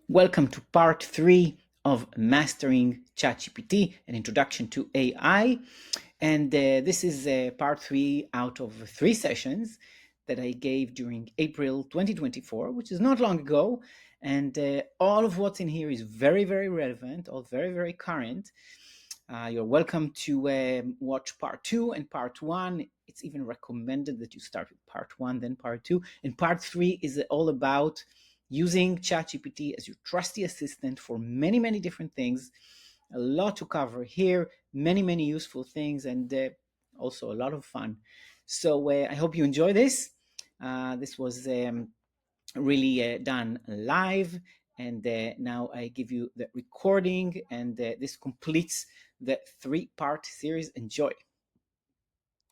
Welcome to part 3 of Mastering ChatGPT, an introduction to AI. And this is part 3 out of 3 sessions that I gave during April 2024, which is not long ago. And all of what's in here is very, very relevant, all very, very current. You're welcome to watch part 2 and part 1. It's even recommended that you start with part 1, then part 2. And part 3 is all about using ChatGPT as your trusty assistant for many, many different things. A lot to cover here, many, many useful things, and also a lot of fun. So I hope you enjoy this. This was really done live, and now I give you the recording, and this completes the 3-part series. Enjoy.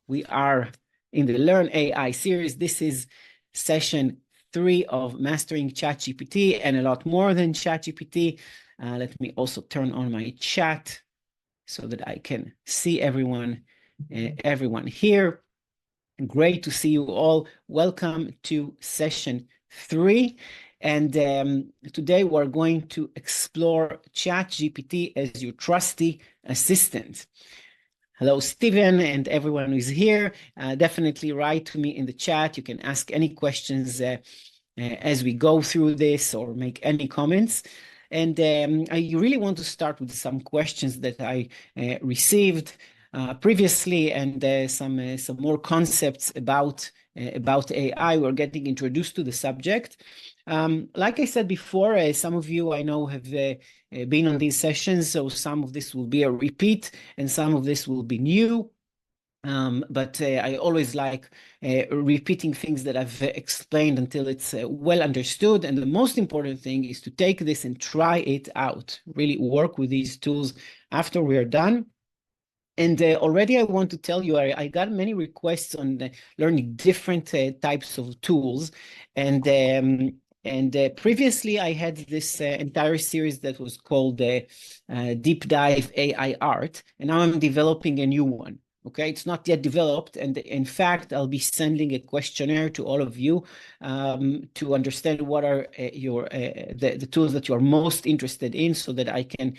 We are in the Learn AI series. This is session 3 of Mastering ChatGPT, and a lot more than ChatGPT. Let me also turn on my chat so that I can see everyone here. Great to see you all. Welcome to session 3. And today we're going to explore ChatGPT as your trusty assistant. Hello, Stephen, and everyone who's here. Definitely write to me in the chat. You can ask any questions as we go through this or make any comments. And I really want to start with some questions that I received previously, and some more concepts about AI. We're getting introduced to the subject. Like I said before, some of you I know have been on these sessions, so some of this will be a repeat and some of this will be new. But I always like repeating things that I've explained until it's well understood. And the most important thing is to take this and try it out, really work with these tools after we are done. And already I want to tell you, I got many requests on learning different types of tools. And previously I had this entire series that was called Deep Dive AI Art. And now I'm developing a new one. Okay, it's not yet developed, and in fact, I'll be sending a questionnaire to all of you to understand what are the tools that you are most interested in, so that I can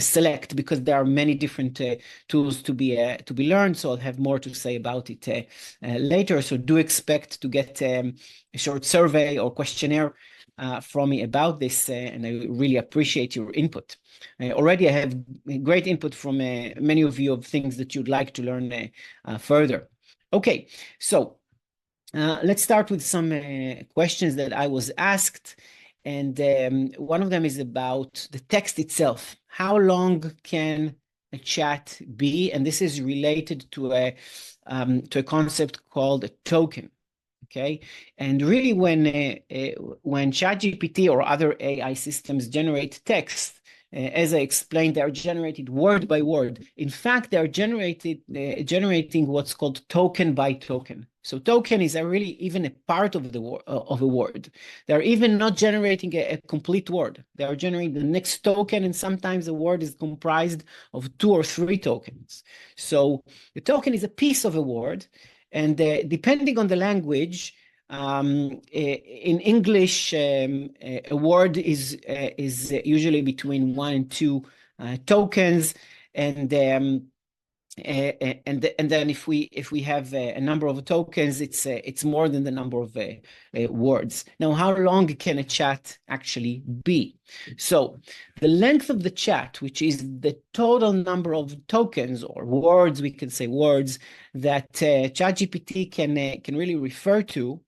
select, because there are many different tools to be learned. So I'll have more to say about it later. So do expect to get a short survey or questionnaire from me about this, and I really appreciate your input. Already I have great input from many of you of things that you'd like to learn further. Okay, so let's start with some questions that I was asked. And one of them is about the text itself. How long can a chat be? And this is related to a concept called a token. Okay, and really when ChatGPT or other AI systems generate text, as I explained, they are generated word by word. In fact, they are generating what's called token by token. So token is really even a part of a word. They're even not generating a complete word. They are generating the next token, and sometimes a word is comprised of 2 or 3 tokens. So the token is a piece of a word. And depending on the language, in English, a word is usually between 1 and 2 tokens, and then if we have a number of tokens, it's more than the number of words. Now, how long can a chat actually be? So the length of the chat, which is the total number of tokens or words, we can say words, that ChatGPT can really refer to,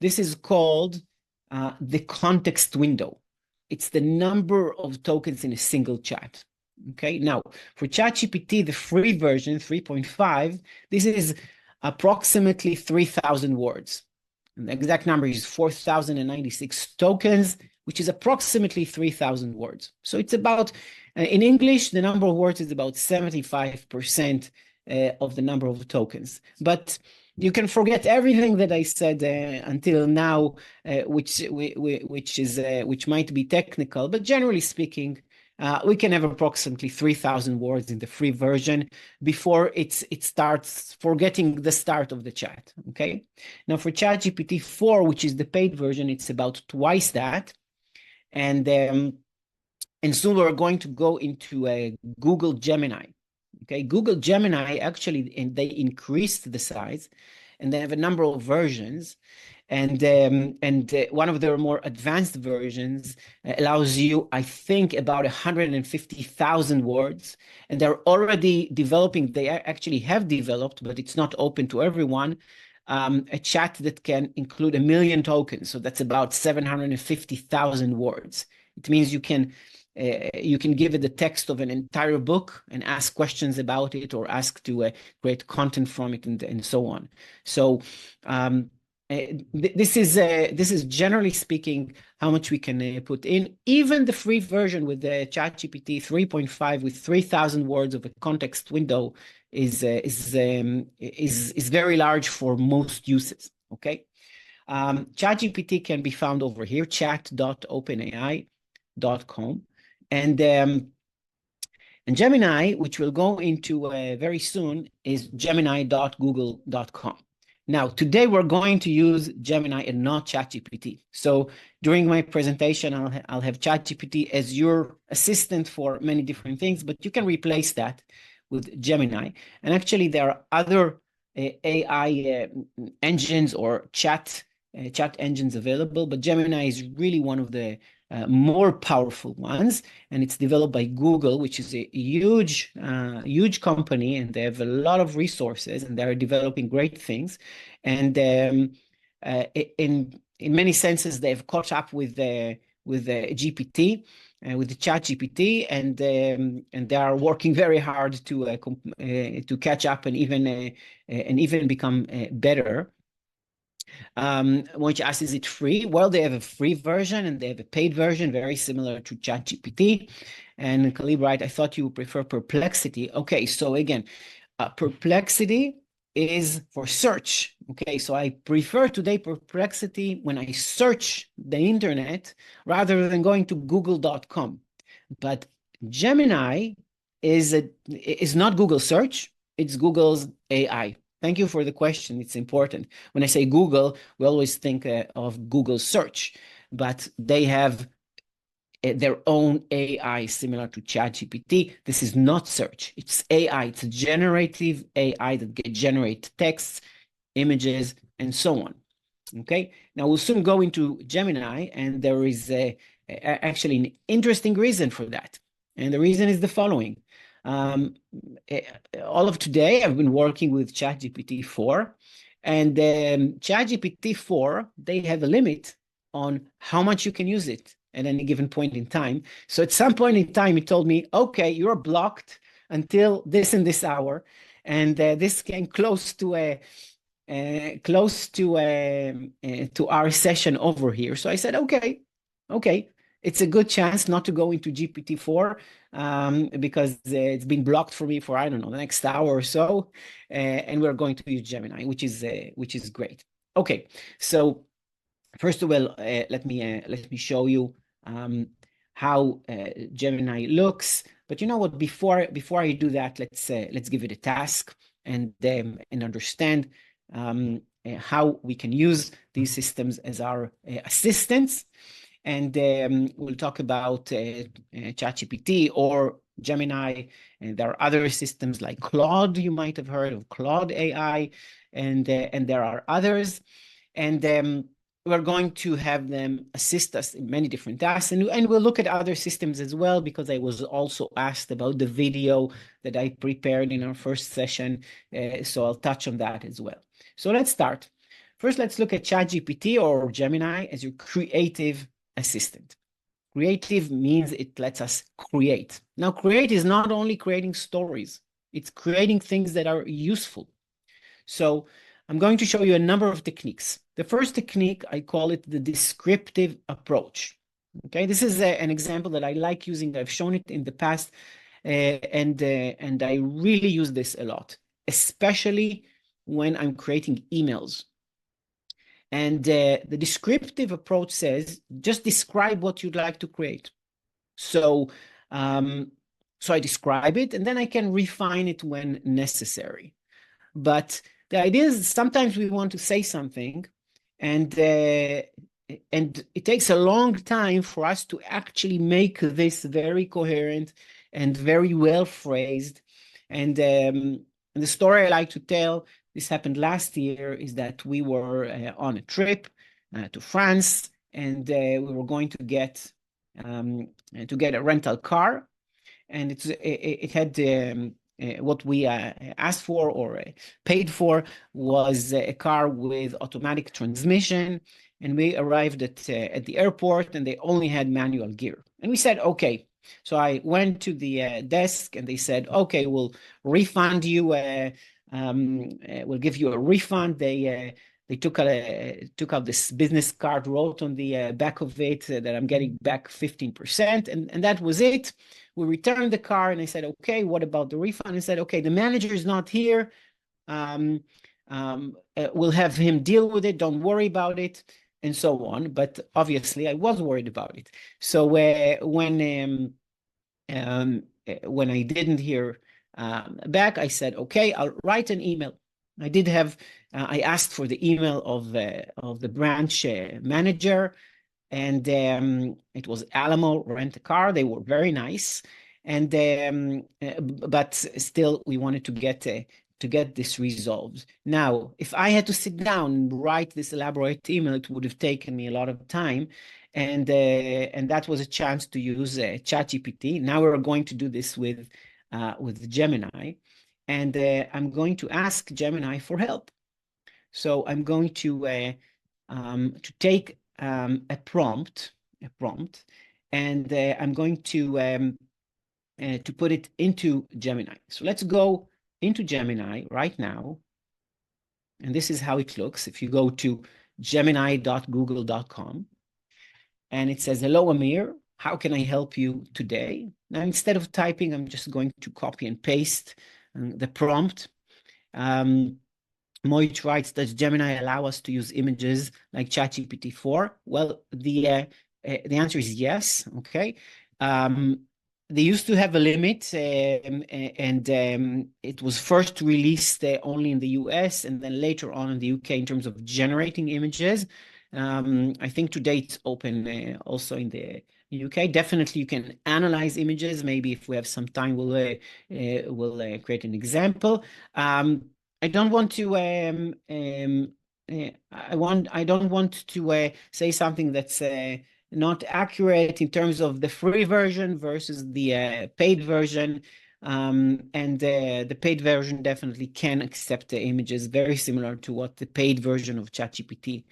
this is called the context window. It's the number of tokens in a single chat. Okay, now for ChatGPT, the free version 3.5, this is approximately 3,000 words. And the exact number is 4,096 tokens, which is approximately 3,000 words. So it's about, in English, the number of words is about 75% of the number of tokens. But you can forget everything that I said until now, which might be technical, but generally speaking, we can have approximately 3,000 words in the free version before it starts forgetting the start of the chat. Okay. Now for ChatGPT 4, which is the paid version, it's about twice that. And soon we're going to go into Google Gemini. Okay, Google Gemini actually, and they increased the size, and they have a number of versions. And one of their more advanced versions allows you, I think, about 150,000 words. And they're already developing, they actually have developed, but it's not open to everyone, a chat that can include 1 million tokens. So that's about 750,000 words. It means you can give it the text of an entire book and ask questions about it, or ask to create content from it, and so on. So this is generally speaking how much we can put in. Even the free version with the ChatGPT 3.5 with 3,000 words of a context window is very large for most uses. Okay, ChatGPT can be found over here, chat.openai.com. And Gemini, which we'll go into very soon, is gemini.google.com. Now, today we're going to use Gemini and not ChatGPT. So during my presentation, I'll have ChatGPT as your assistant for many different things, but you can replace that with Gemini. And actually, there are other AI engines or chat engines available, but Gemini is really one of the more powerful ones, and it's developed by Google, which is a huge company, and they have a lot of resources, and they're developing great things. And in many senses, they've caught up with the GPT, with the ChatGPT, and they are working very hard to catch up and even become better. Which asks, is it free? Well, they have a free version and they have a paid version, very similar to ChatGPT. And Khalib, right, I thought you would prefer Perplexity. Okay, so again, Perplexity is for search. Okay, so I prefer today Perplexity when I search the internet rather than going to google.com. But Gemini is not Google search, it's Google's AI. Thank you for the question. It's important. When I say Google, we always think of Google search, but they have their own AI similar to ChatGPT. This is not search. It's AI. It's a generative AI that can generate texts, images, and so on. Okay. Now we'll soon go into Gemini, and there is actually an interesting reason for that. And the reason is the following. All of today, I've been working with ChatGPT 4, and ChatGPT 4, they have a limit on how much you can use it at any given point in time. So at some point in time, it told me, okay, you're blocked until this and this hour, and this came close to our session over here. So I said, okay, it's a good chance not to go into GPT-4 because it's been blocked for me for, I don't know, the next hour or so, and we're going to use Gemini, which is great. Okay, so first of all, let me show you how Gemini looks. But you know what? Before I do that, let's give it a task and understand how we can use these systems as our assistants. And we'll talk about ChatGPT or Gemini, and there are other systems like Claude. You might have heard of Claude AI, and there are others. And we're going to have them assist us in many different tasks. And we'll look at other systems as well, because I was also asked about the video that I prepared in our first session. So I'll touch on that as well. So let's start. First, let's look at ChatGPT or Gemini as your creative assistant. Creative means it lets us create. Now, create is not only creating stories, it's creating things that are useful. So I'm going to show you a number of techniques. The first technique, I call it the descriptive approach. Okay, this is an example that I like using. I've shown it in the past, and I really use this a lot, especially when I'm creating emails. And the descriptive approach says, just describe what you'd like to create. So I describe it, and then I can refine it when necessary. But the idea is sometimes we want to say something, and and it takes a long time for us to actually make this very coherent and very well phrased. And the story I like to tell, this happened last year, is that we were on a trip to France, and we were going to get a rental car, and it had what we asked for or paid for was a car with automatic transmission. And we arrived at the airport, and they only had manual gear. And we said, okay. So I went to the desk, and they said, okay, we'll refund you. We'll give you a refund. They took out this business card, wrote on the back of it that I'm getting back 15%, and that was it. We returned the car, and I said, okay, what about the refund? I said, okay, the manager is not here. We'll have him deal with it. Don't worry about it, and so on. But obviously, I was worried about it. So when I didn't hear back, I said, okay, I'll write an email. I asked for the email of the branch manager, and it was Alamo Rent a Car. They were very nice, and but still, we wanted to get this resolved. Now, if I had to sit down and write this elaborate email, it would have taken me a lot of time, and that was a chance to use ChatGPT. Now we're going to do this with Gemini, and I'm going to ask Gemini for help. So I'm going to take a prompt, and I'm going to put it into Gemini. So let's go into Gemini right now, and this is how it looks. If you go to gemini.google.com, and it says, "Hello, Amir. How can I help you today?" Now, instead of typing, I'm just going to copy and paste the prompt. Moich writes, does Gemini allow us to use images like ChatGPT 4? Well, the answer is yes. Okay. They used to have a limit, and it was first released only in the US and then later on in the UK in terms of generating images. I think today it's open also in the UK. Definitely, you can analyze images. Maybe if we have some time, we'll create an example. I don't want to I don't want to say something that's not accurate in terms of the free version versus the paid version. And the paid version definitely can accept the images very similar to what the paid version of ChatGPT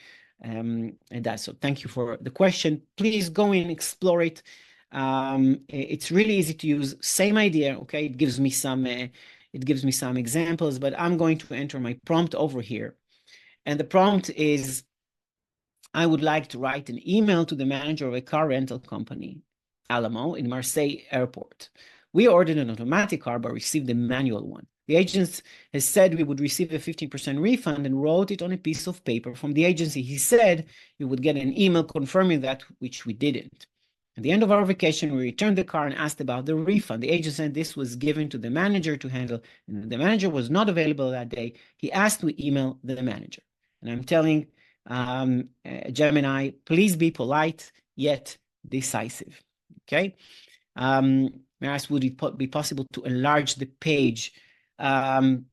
does. So thank you for the question. Please go and explore it. It's really easy to use. Same idea. Okay, it gives me some examples, but I'm going to enter my prompt over here. And the prompt is, I would like to write an email to the manager of a car rental company, Alamo, in Marseille Airport. We ordered an automatic car, but received a manual one. The agent has said we would receive a 15% refund and wrote it on a piece of paper from the agency. He said we would get an email confirming that, which we didn't. At the end of our vacation, we returned the car and asked about the refund. The agent said this was given to the manager to handle, and the manager was not available that day. He asked we email the manager. And I'm telling Gemini, please be polite yet decisive. Okay. May I ask, would it be possible to enlarge the page to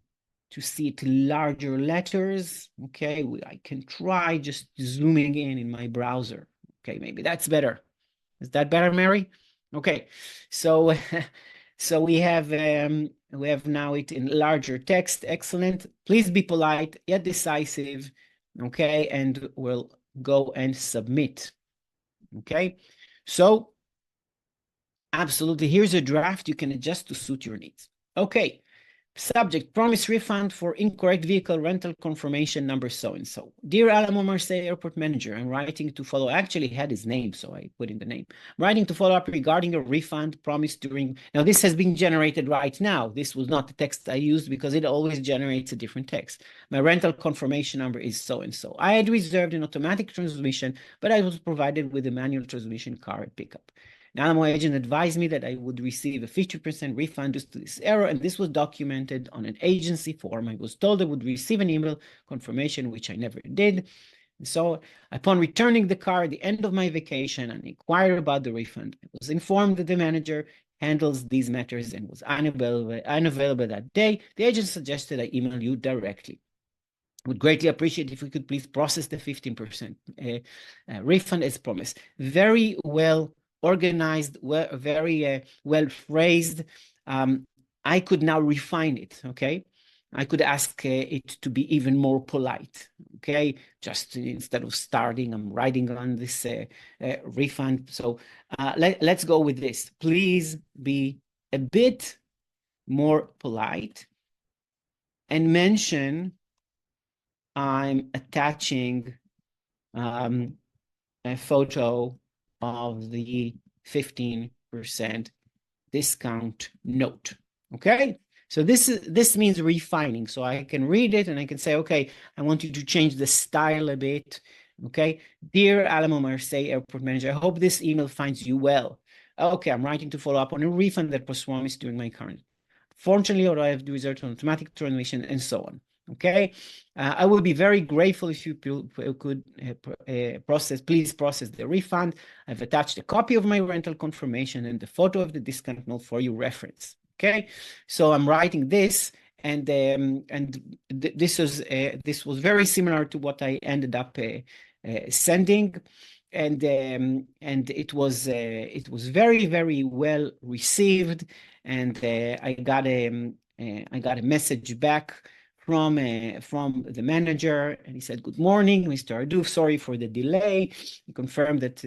see it in larger letters? Okay, I can try just zooming in my browser. Okay, maybe that's better. Is that better, Mary? Okay, so so we have now it in larger text. Excellent. Please be polite yet decisive. Okay, and we'll go and submit. Okay, so absolutely, here's a draft you can adjust to suit your needs. Okay, subject, promise refund for incorrect vehicle rental confirmation number so-and-so. Dear Alamo Marseille Airport Manager, I'm writing to follow. I actually had his name, so I put in the name. I'm writing to follow up regarding a refund promised during... Now, this has been generated right now. This was not the text I used because it always generates a different text. My rental confirmation number is so-and-so. I had reserved an automatic transmission, but I was provided with a manual transmission car at pickup. Now, my agent advised me that I would receive a 50% refund due to this error, and this was documented on an agency form. I was told I would receive an email confirmation, which I never did. So upon returning the car at the end of my vacation and inquired about the refund, I was informed that the manager handles these matters and was unavailable that day. The agent suggested I email you directly. Would greatly appreciate if we could please process the 15% refund as promised. Very well organized, very well phrased. I could now refine it, okay? I could ask it to be even more polite, okay? Just instead of starting, I'm writing on this refund. So let's go with this. Please be a bit more polite and mention I'm attaching a photo of the 15% discount note. Okay, so this means refining. So I can read it and I can say, okay, I want you to change the style a bit. Okay, dear Alamo Marseille Airport Manager, I hope this email finds you well. Okay, I'm writing to follow up on a refund that was promised during my current. Fortunately, or I have the result on automatic transmission and so on. Okay, I would be very grateful if you could please process the refund. I've attached a copy of my rental confirmation and the photo of the discount note for your reference. Okay, so I'm writing this, and this was very similar to what I ended up sending, and it was very well received, and I got a message back from the manager, and he said, "Good morning, Mr. Arduf. Sorry for the delay. He confirmed that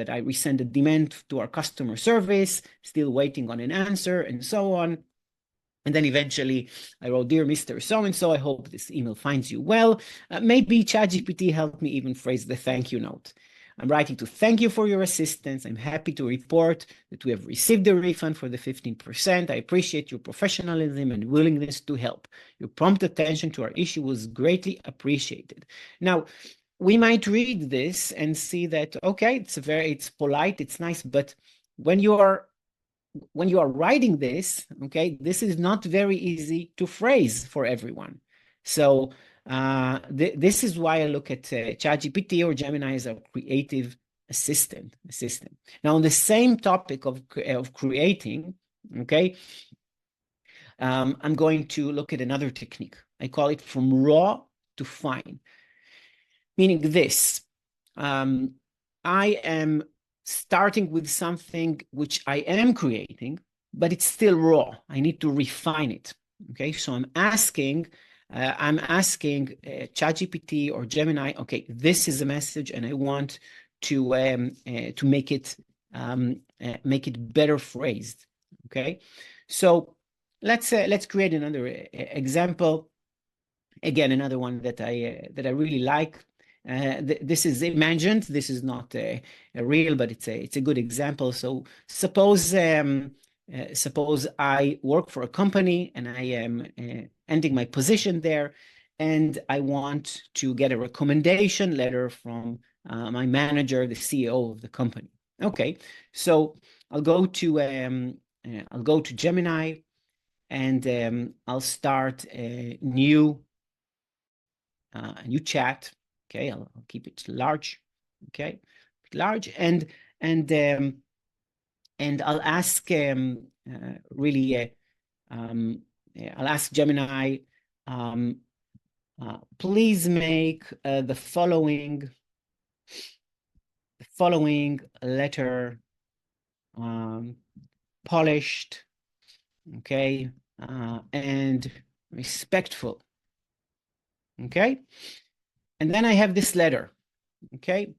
I resent the demand to our customer service. Still waiting on an answer, and so on." And then eventually I wrote, "Dear Mr. So-and-so, I hope this email finds you well. Maybe ChatGPT helped me even phrase the thank you note. I'm writing to thank you for your assistance. I'm happy to report that we have received the refund for the 15%. I appreciate your professionalism and willingness to help. Your prompt attention to our issue was greatly appreciated." Now, we might read this and see that, okay, it's polite, it's nice, but when you are writing this, okay, this is not very easy to phrase for everyone. So this is why I look at ChatGPT or Gemini as a creative assistant. Now, on the same topic of creating, okay, I'm going to look at another technique. I call it from raw to fine, meaning this. I am starting with something which I am creating, but it's still raw. I need to refine it. Okay, so I'm asking ChatGPT or Gemini, okay, this is a message, and I want to make it better phrased. Okay, so let's create another example. Again, another one that I really like. This is imagined. This is not a real, but it's a good example. So suppose I work for a company and I am ending my position there, and I want to get a recommendation letter from my manager, the CEO of the company. Okay, so I'll go to Gemini, and I'll start a new chat. Okay, I'll keep it large. Okay, large, and I'll ask I'll ask Gemini, please make the following letter polished, okay, and respectful. Okay, and then I have this letter. Okay,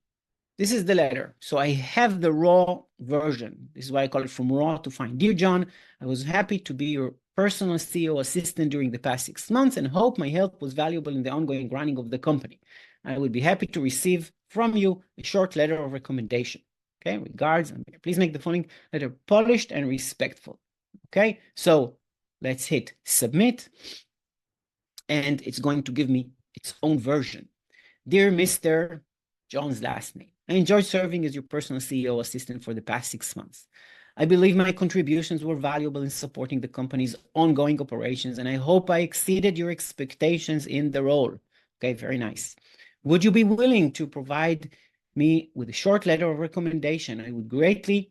this is the letter. So I have the raw version. This is why I call it from raw to fine. Dear John, I was happy to be your personal CEO assistant during the past 6 months and hope my help was valuable in the ongoing running of the company. I would be happy to receive from you a short letter of recommendation. Okay, regards, please make the following letter polished and respectful. Okay, so let's hit submit, and it's going to give me its own version. Dear Mr. John's last name, I enjoyed serving as your personal CEO assistant for the past 6 months. I believe my contributions were valuable in supporting the company's ongoing operations, and I hope I exceeded your expectations in the role. Okay, very nice. Would you be willing to provide me with a short letter of recommendation? I would greatly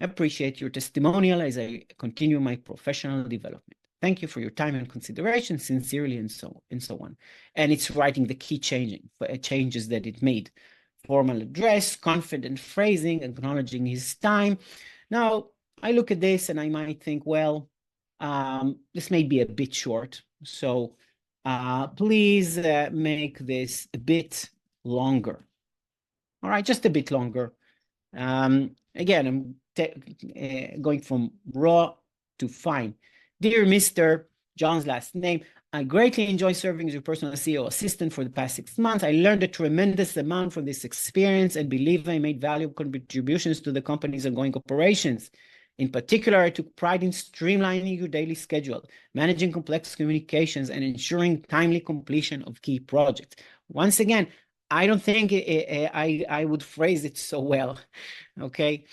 appreciate your testimonial as I continue my professional development. Thank you for your time and consideration, sincerely, and so on. And it's writing the key changes that it made. Formal address, confident phrasing, acknowledging his time. Now, I look at this and I might think, well, this may be a bit short. So please make this a bit longer. All right, just a bit longer. Again, I'm going from raw to fine. Dear Mr. John's last name, I greatly enjoy serving as your personal CEO assistant for the past 6 months. I learned a tremendous amount from this experience and believe I made valuable contributions to the company's ongoing operations. In particular, I took pride in streamlining your daily schedule, managing complex communications, and ensuring timely completion of key projects. Once again, I don't think I would phrase it so well. Okay.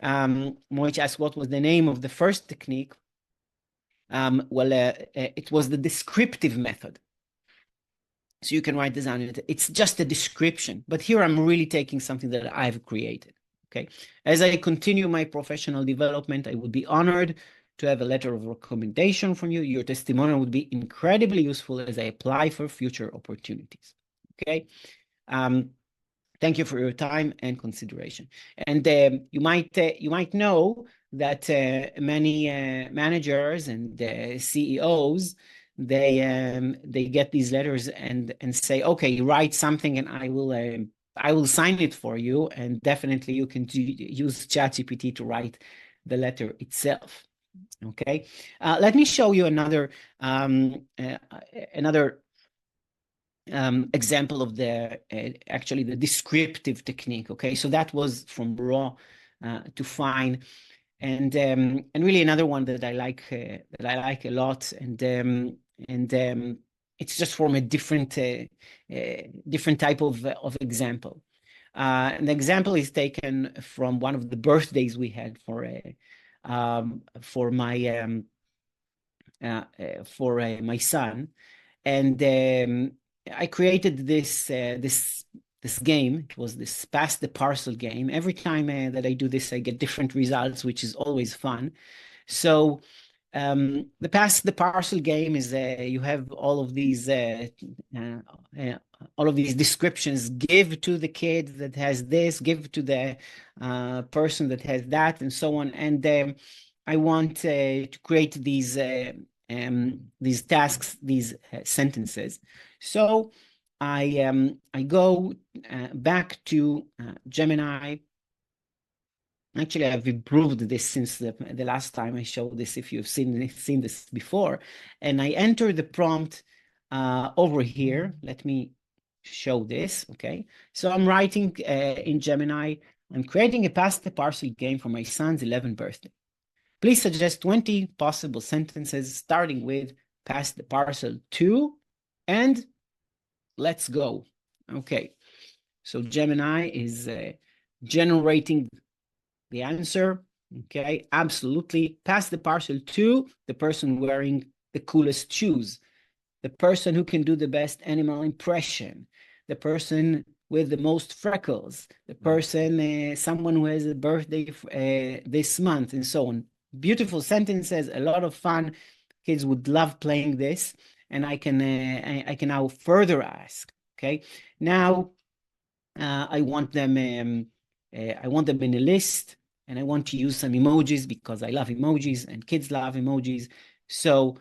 Moich asked what was the name of the first technique. It was the descriptive method. So you can write this down. It's just a description, but here I'm really taking something that I've created. Okay. As I continue my professional development, I would be honored to have a letter of recommendation from you. Your testimonial would be incredibly useful as I apply for future opportunities. Okay. Thank you for your time and consideration. And you might know that many managers and CEOs they get these letters and say, okay, write something and I will sign it for you. And definitely you can use ChatGPT to write the letter itself. Okay, let me show you another example of the actually the descriptive technique. Okay, so that was from raw to fine, and really another one that I like a lot, and it's just from a different type of example. And the example is taken from one of the birthdays we had for my son, and I created this game. It was this pass the parcel game. Every time that I do this, I get different results, which is always fun. So the pass the parcel game is you have all of these descriptions. Give to the kid that has this, give to the person that has that, and so on. And I want to create these tasks, these sentences. So I go back to Gemini. Actually, I've improved this since the last time I showed this, if you've seen this before. And I enter the prompt over here. Let me show this, okay? So I'm writing in Gemini, I'm creating a pass the parcel game for my son's 11th birthday. Please suggest 20 possible sentences starting with pass the parcel to, and let's go. Okay, so Gemini is generating the answer. Okay, absolutely. Pass the parcel to the person wearing the coolest shoes, the person who can do the best animal impression, the person with the most freckles, the person, someone who has a birthday this month, and so on. Beautiful sentences, a lot of fun. Kids would love playing this, and I can now further ask. Okay, now I want them in a list, and I want to use some emojis because I love emojis and kids love emojis. So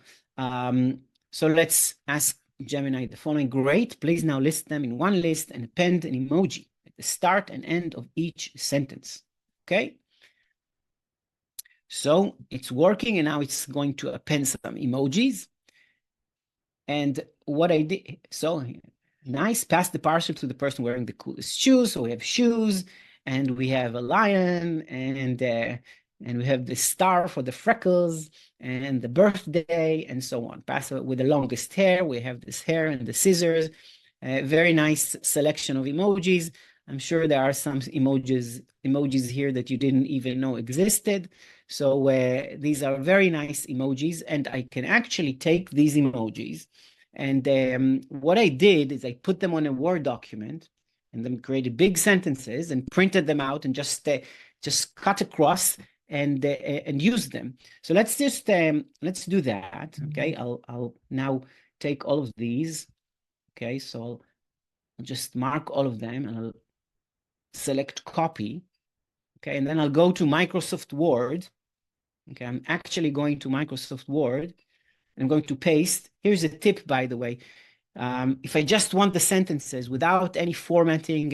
let's ask Gemini the following. Great, please now list them in one list and append an emoji at the start and end of each sentence. Okay. So it's working, and now it's going to append some emojis. And what I did, so nice, pass the parcel to the person wearing the coolest shoes. So we have shoes, and we have a lion, and we have the star for the freckles, and the birthday, and so on. Pass with the longest hair. We have this hair and the scissors. Very nice selection of emojis. I'm sure there are some emojis here that you didn't even know existed. So these are very nice emojis, and I can actually take these emojis And what I did is I put them on a Word document and then created big sentences and printed them out and just cut across and use them. So let's let's do that. Okay, I'll now take all of these. Okay, so I'll just mark all of them and I'll select copy. Okay, and then I'll go to Microsoft Word. Okay, I'm actually going to Microsoft Word. I'm going to paste. Here's a tip, by the way. If I just want the sentences without any formatting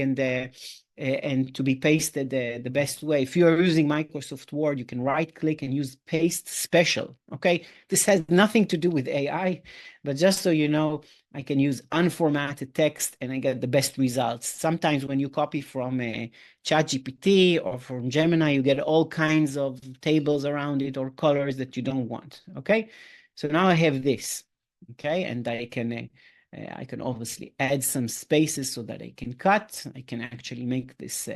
and to be pasted the best way, if you are using Microsoft Word, you can right click and use paste special. Okay, this has nothing to do with AI, but just so you know, I can use unformatted text and I get the best results. Sometimes when you copy from ChatGPT or from Gemini, you get all kinds of tables around it or colors that you don't want. Okay, so now I have this. Okay, and I can obviously add some spaces so that I can cut. I can actually make this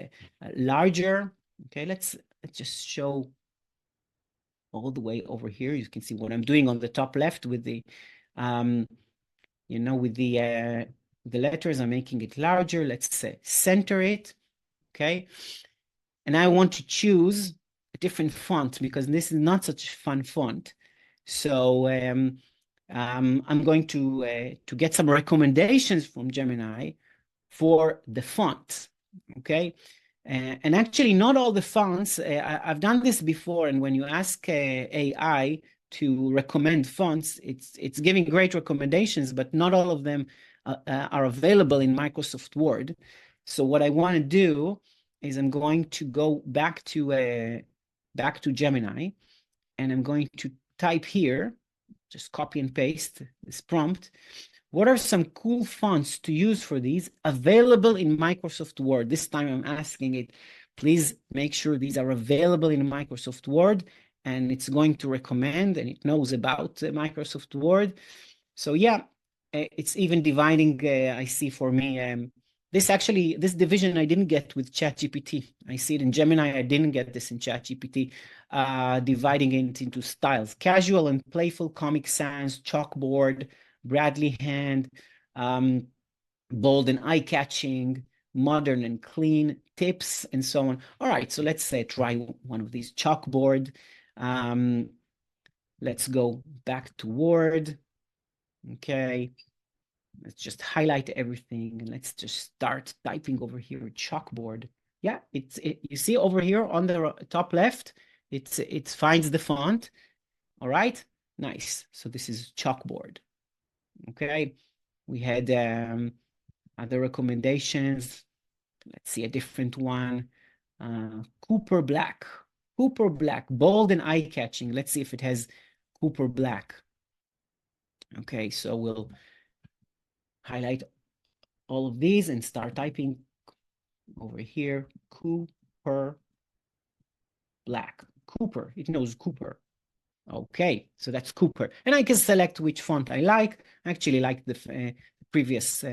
larger. Okay, let's just show all the way over here. You can see what I'm doing on the top left with the, with the letters. I'm making it larger. Let's center it. Okay, and I want to choose a different font because this is not such a fun font. So I'm going to get some recommendations from Gemini for the fonts. Okay. And actually, not all the fonts. I've done this before, and when you ask AI to recommend fonts, it's giving great recommendations, but not all of them are available in Microsoft Word. So what I want to do is I'm going to go back to Gemini, and I'm going to type here, just copy and paste this prompt. What are some cool fonts to use for these available in Microsoft Word? This time I'm asking it, please make sure these are available in Microsoft Word, and it's going to recommend, and it knows about Microsoft Word. So yeah, it's even dividing, I see for me, this division I didn't get with ChatGPT. I see it in Gemini, I didn't get this in ChatGPT, dividing it into styles: casual and playful, Comic Sans, chalkboard, Bradley hand, bold and eye-catching, modern and clean, tips, and so on. All right, so let's try one of these. Chalkboard. Let's go back to Word. Okay, let's just highlight everything and let's just start typing over here. Chalkboard. Yeah, you see over here on the top left, it finds the font. All right, nice. So this is chalkboard. Okay, we had other recommendations. Let's see a different one. Cooper Black. Cooper Black, bold and eye-catching. Let's see if it has Cooper Black. Okay, so we'll highlight all of these and start typing over here. Cooper Black. Cooper, it knows Cooper. Okay, so that's Cooper. And I can select which font I like. I actually like the previous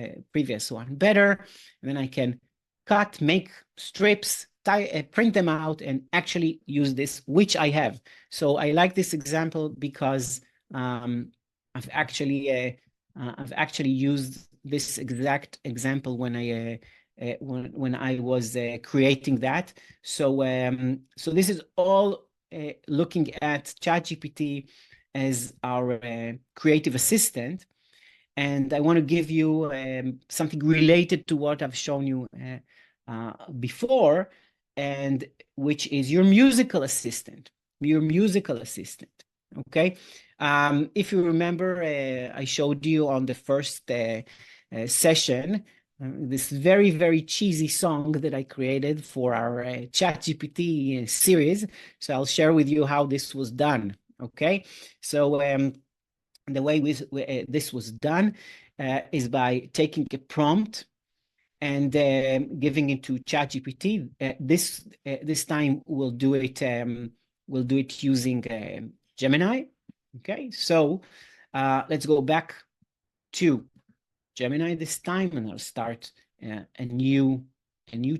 one better. And then I can cut, make strips, print them out, and actually use this, which I have. So I like this example because I've actually used this exact example when I was creating that. So so this is all looking at ChatGPT as our creative assistant. And I want to give you something related to what I've shown you before, and which is your musical assistant. Your musical assistant. Okay. If you remember, I showed you on the first session this very, very cheesy song that I created for our ChatGPT series. So I'll share with you how this was done. Okay. So the way this was done is by taking a prompt and giving it to ChatGPT. This time we'll do it using Gemini. Okay, so let's go back to Gemini this time, and I'll start a new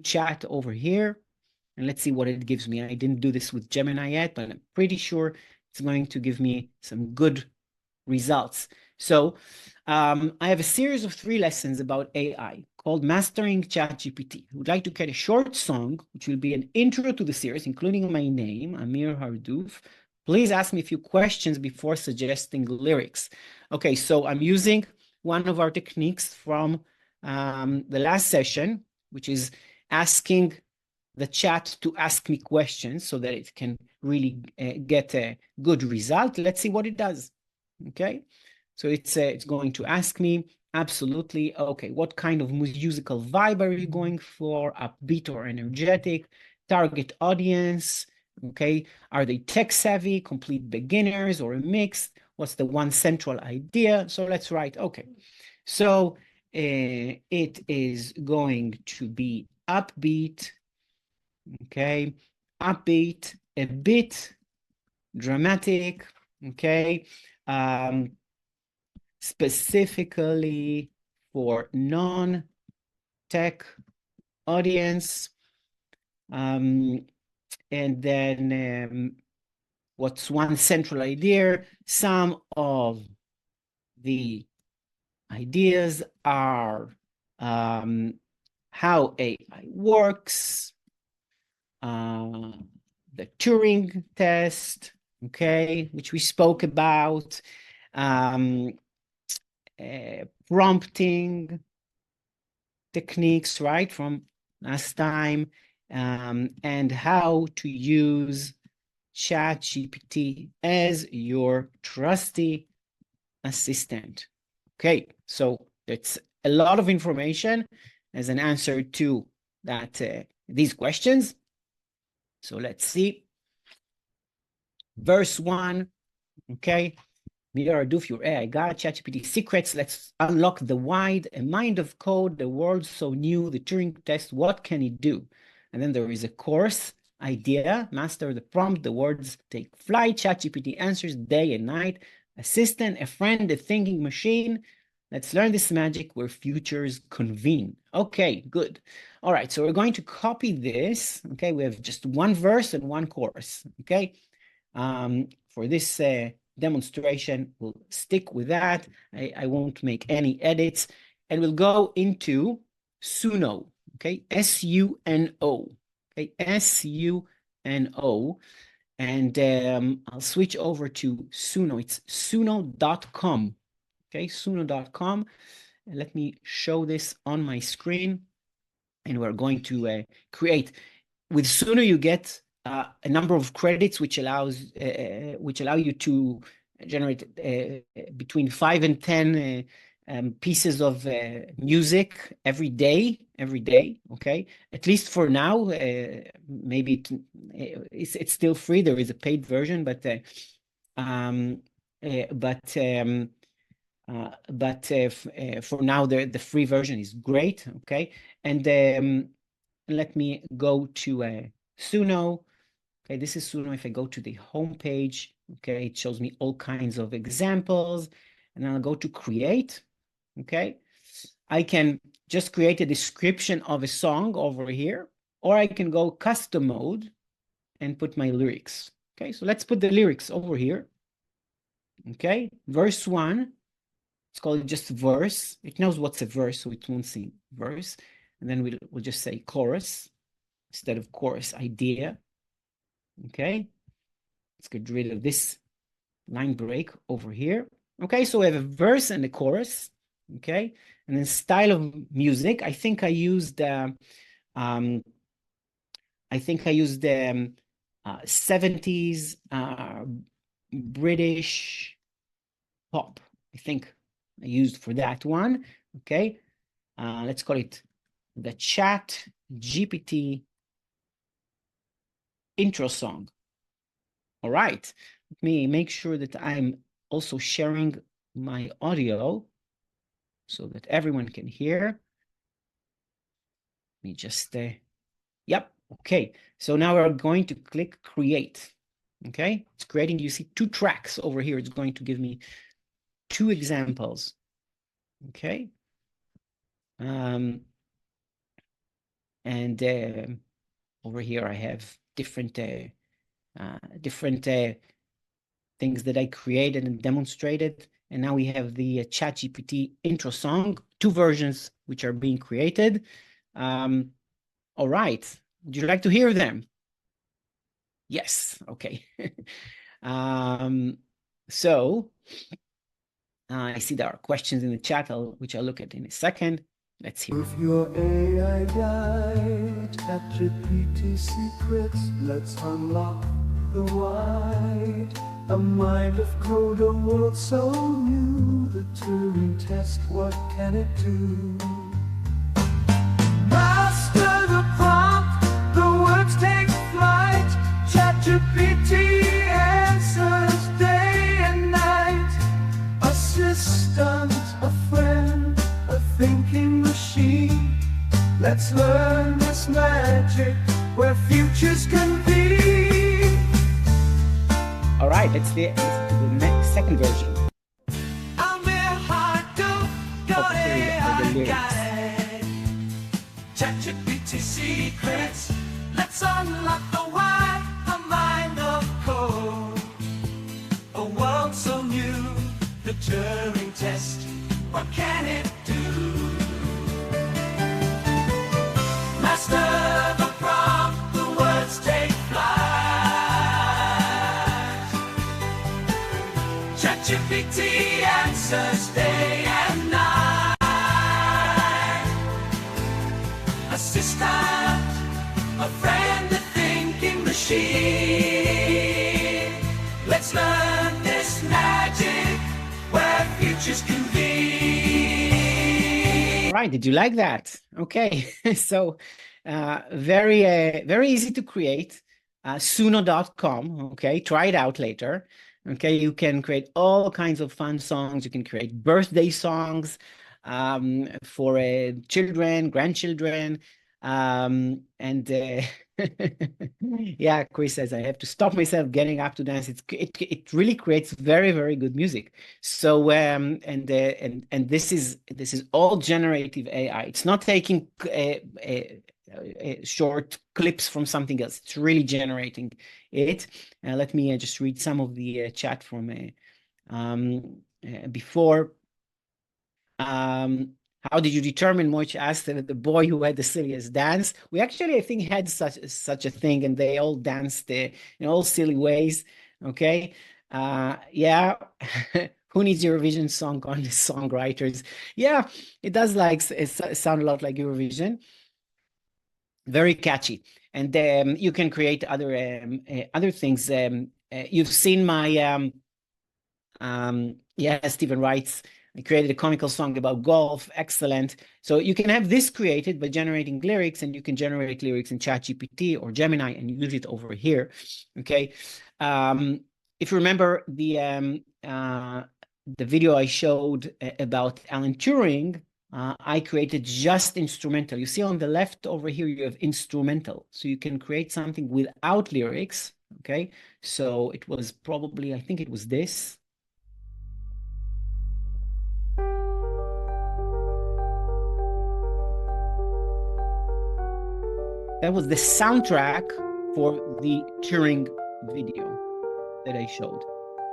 chat over here, and let's see what it gives me. I didn't do this with Gemini yet, but I'm pretty sure it's going to give me some good results. So I have a series of 3 lessons about AI called Mastering ChatGPT. I would like to create a short song, which will be an intro to the series, including my name, Amir Hardouf. Please ask me a few questions before suggesting lyrics. Okay, so I'm using one of our techniques from the last session, which is asking the chat to ask me questions so that it can really get a good result. Let's see what it does. Okay, so it's going to ask me, absolutely, okay, what kind of musical vibe are you going for? Upbeat or energetic? Target audience, okay, are they tech savvy, complete beginners, or a mix? What's the one central idea? So let's write, okay, so it is going to be upbeat, okay, upbeat, a bit dramatic, okay, specifically for non-tech audience. And then what's one central idea? Some of the ideas are how AI works, the Turing test, okay, which we spoke about, prompting techniques, right, from last time, and how to use ChatGPT as your trusty assistant. Okay, so it's a lot of information as an answer to that these questions. So let's see. Verse 1, okay. Mira Arduf, your AI God, ChatGPT secrets. Let's unlock the wide, a mind of code, the world so new, the Turing test. What can it do? And then there is a course idea, master the prompt, the words take flight. ChatGPT answers day and night. Assistant, a friend, a thinking machine. Let's learn this magic where futures convene. Okay, good. All right, so we're going to copy this. Okay, we have just one verse and one chorus. Okay, for this demonstration, we'll stick with that. I won't make any edits, and we'll go into Suno, okay? S-U-N-O, okay? S-U-N-O, and I'll switch over to Suno. It's suno.com, okay? Suno.com. And let me show this on my screen, and we're going to create. With Suno, you get a number of credits which allow you to generate between 5 and 10 pieces of music every day. Okay, at least for now. Maybe it's still free. There is a paid version, but for now the free version is great. Okay, and let me go to Suno. Okay, this is Suno. If I go to the home page, okay, it shows me all kinds of examples, and I'll go to create. Okay, I can just create a description of a song over here, or I can go custom mode and put my lyrics. Okay, so let's put the lyrics over here. Okay, verse 1. Let's call it just verse. It knows what's a verse, so it won't see verse. And then we'll just say chorus instead of chorus idea. Okay, let's get rid of this line break over here. Okay, so we have a verse and a chorus. Okay, and then style of music. I think I used 70s British pop. I think I used for that one. Okay, let's call it the Chat GPT intro song. All right, let me make sure that I'm also sharing my audio so that everyone can hear. Let me just, yep, okay. So now we're going to click create. Okay, it's creating, you see 2 tracks over here. It's going to give me 2 examples. Okay. And over here I have different things that I created and demonstrated. And now we have the ChatGPT intro song, 2 versions which are being created. All right. Would you like to hear them? Yes. Okay. So I see there are questions in the chat, which I'll look at in a second. Let's hear. With your AI guide, ChatGPT secrets, let's unlock the wide. A mind of code, a world so new. The Turing test, what can it do? Master the prompt, the words take flight. ChatGPT answers day and night. Assistant, a friend, a thinking machine. Let's learn this magic where futures can be. All right, let's the next second version. I'm hard to go guide. ChatGPT secrets. Let's unlock the wide, a mind of code. A world so new, the Turing test. What can it do? Master the prompt, the words take flight. ChatGPT answers day and night. Assistant, a friend, a thinking machine. Let's learn this magic where futures can be. All right, did you like that? Okay, so very easy to create. Suno.com, okay, try it out later. Okay, you can create all kinds of fun songs. You can create birthday songs for children, grandchildren, and yeah, Chris says I have to stop myself getting up to dance. It really creates very good music. So and this is all generative AI. It's not taking short clips from something else. It's really generating it. Let me just read some of the chat from before. How did you determine? Moich asked the boy who had the silliest dance. We actually, I think, had such a thing, and they all danced in all silly ways. Okay, yeah. Who needs Eurovision song on the songwriters? Yeah, it does sound a lot like Eurovision. Very catchy, and you can create other things. You've seen my yeah, Stephen writes, I created a comical song about golf. Excellent. So you can have this created by generating lyrics, and you can generate lyrics in ChatGPT or Gemini and use it over here. Okay. If you remember the video I showed about Alan Turing, I created just instrumental. You see on the left over here, you have instrumental. So you can create something without lyrics. Okay. So it was probably, I think it was this. That was the soundtrack for the Turing video that I showed.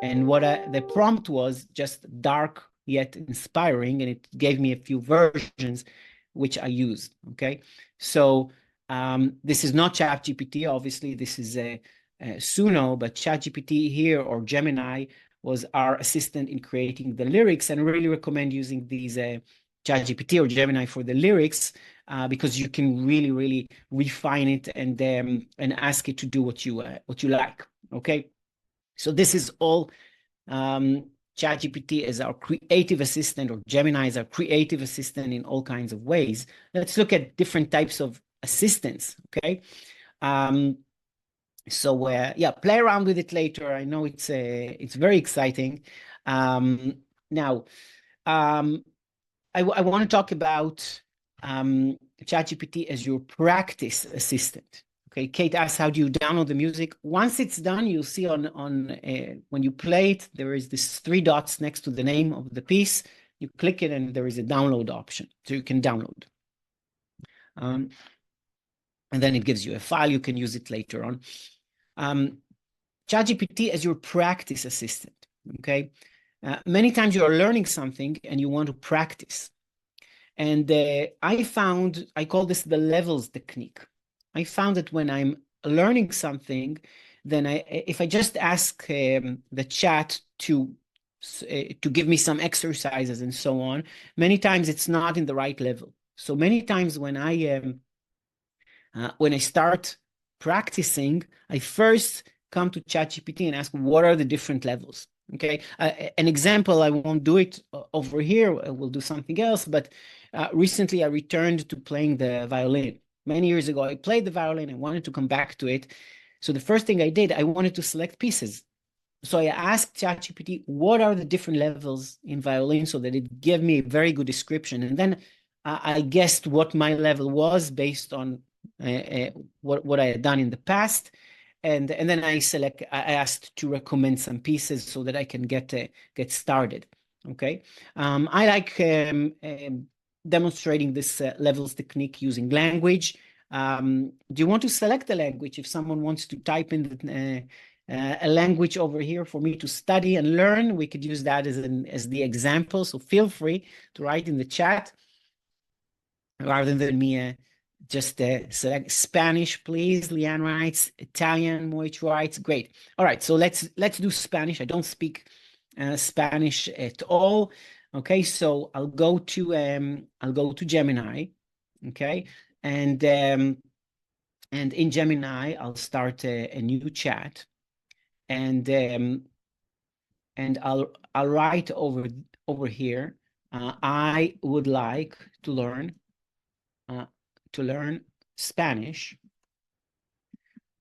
And what the prompt was just dark yet inspiring, and it gave me a few versions which I used, okay? So this is not ChatGPT, obviously, this is a Suno, but ChatGPT here or Gemini was our assistant in creating the lyrics, and really recommend using these ChatGPT or Gemini for the lyrics because you can really refine it and ask it to do what you like. Okay, so this is all ChatGPT as our creative assistant, or Gemini as our creative assistant in all kinds of ways. Let's look at different types of assistants. Okay. So yeah, play around with it later. I know it's very exciting. Now, I want to talk about ChatGPT as your practice assistant. Okay, Kate asks, how do you download the music? Once it's done, you'll see on when you play it, there is this 3 dots next to the name of the piece. You click it, and there is a download option, so you can download. And then it gives you a file. You can use it later on. ChatGPT as your practice assistant. Okay. Many times you are learning something and you want to practice. And I call this the levels technique. I found that when I'm learning something, then if I just ask the chat to give me some exercises and so on, many times it's not in the right level. So many times when I start practicing, I first come to ChatGPT and ask, what are the different levels? Okay, an example, I won't do it over here, we'll do something else, but recently I returned to playing the violin. Many years ago, I played the violin, I wanted to come back to it. So the first thing I did, I wanted to select pieces. So I asked ChatGPT, what are the different levels in violin, so that it gave me a very good description. And then I guessed what my level was based on what I had done in the past. And then I asked to recommend some pieces so that I can get started. Okay. I like demonstrating this levels technique using language. Do you want to select a language? If someone wants to type in a language over here for me to study and learn, we could use that as the example. So feel free to write in the chat rather than me just select Spanish, please. Leanne writes. Italian, Moich writes. Great. All right, so let's do Spanish. I don't speak Spanish at all. Okay, so I'll go to Gemini. Okay, and in Gemini I'll start a new chat, and I'll write over here. I would like to learn Spanish.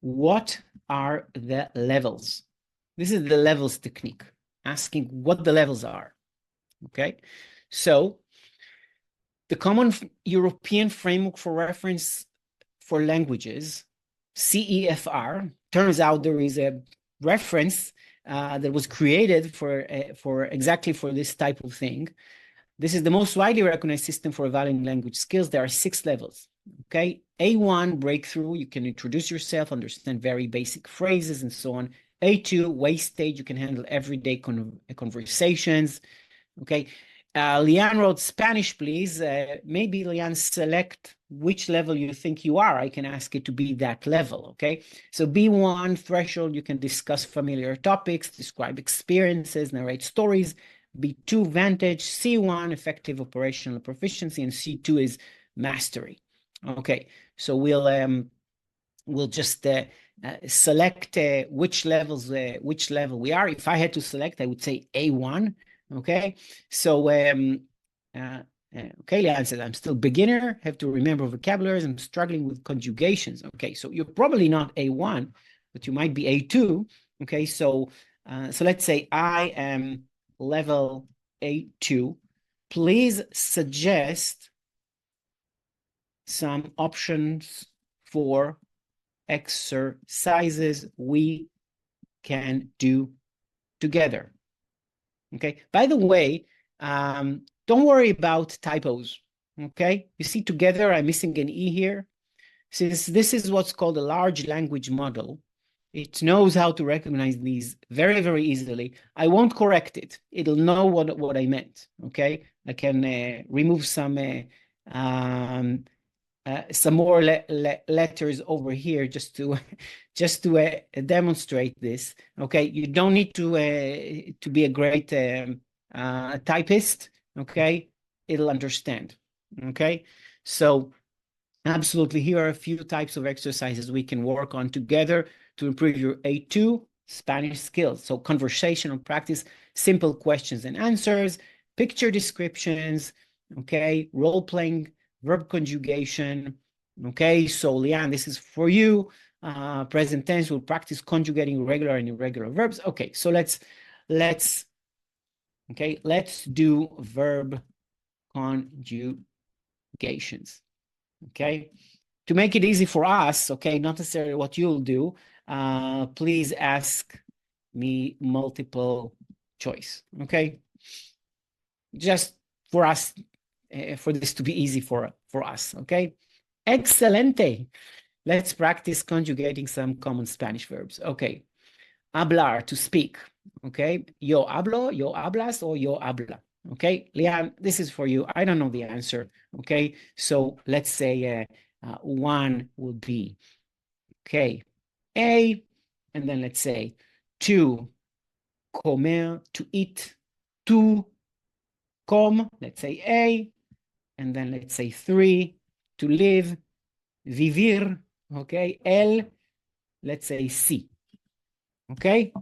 What are the levels? This is the levels technique, asking what the levels are. Okay, so the Common European Framework for Reference for Languages, CEFR, turns out there is a reference that was created for exactly for this type of thing. This is the most widely recognized system for evaluating language skills. There are 6 levels. Okay, A1, breakthrough, you can introduce yourself, understand very basic phrases and so on. A2, wastage, you can handle everyday conversations. Okay, Leanne wrote Spanish, please. Maybe Leanne, select which level you think you are. I can ask it to be that level, okay? So B1, threshold, you can discuss familiar topics, describe experiences, narrate stories. B2, vantage. C1, effective operational proficiency, and C2 is mastery. Okay, so we'll just select which level we are. If I had to select, I would say A1. Okay, so okay, Leanne says, I'm still beginner, have to remember vocabularies, I'm struggling with conjugations. Okay, so you're probably not A1, but you might be A2. Okay, so let's say I am level A2. Please suggest some options for exercises we can do together. Okay, by the way, don't worry about typos. Okay, you see together, I'm missing an E here. Since this is what's called a large language model, it knows how to recognize these very, very easily. I won't correct it. It'll know what I meant. Okay, I can remove some more letters over here just to demonstrate this. Okay, you don't need to be a great typist. Okay, it'll understand. Okay, so absolutely, here are a few types of exercises we can work on together to improve your A2 Spanish skills. So conversational practice, simple questions and answers, picture descriptions, okay, role-playing, verb conjugation. Okay, so Leanne, this is for you. Present tense will practice conjugating regular and irregular verbs. Okay, so let's do verb conjugations. Okay, to make it easy for us, okay, not necessarily what you'll do, please ask me multiple choice. Okay, just for us, for this to be easy for us. Okay, excelente. Let's practice conjugating some common Spanish verbs. Okay, hablar, to speak. Okay, yo hablo, yo hablas, or yo habla. Okay, Lian, this is for you. I don't know the answer. Okay, so let's say one would be, okay, A, and then let's say two, comer, to eat, tu, com, let's say A, and then let's say three, to live, vivir, okay, el, let's say si, okay?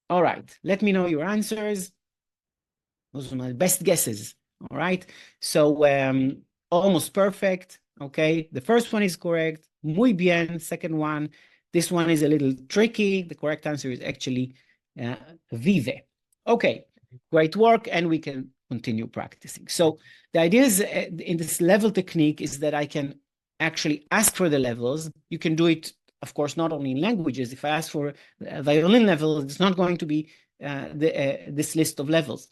All right, let me know your answers. Those are my best guesses, all right? So almost perfect, okay? The first one is correct, muy bien. Second one, this one is a little tricky. The correct answer is actually vive. Okay, great work, and we can continue practicing. So the idea is in this level technique is that I can actually ask for the levels. You can do it, of course, not only in languages. If I ask for a violin level, it's not going to be this list of levels.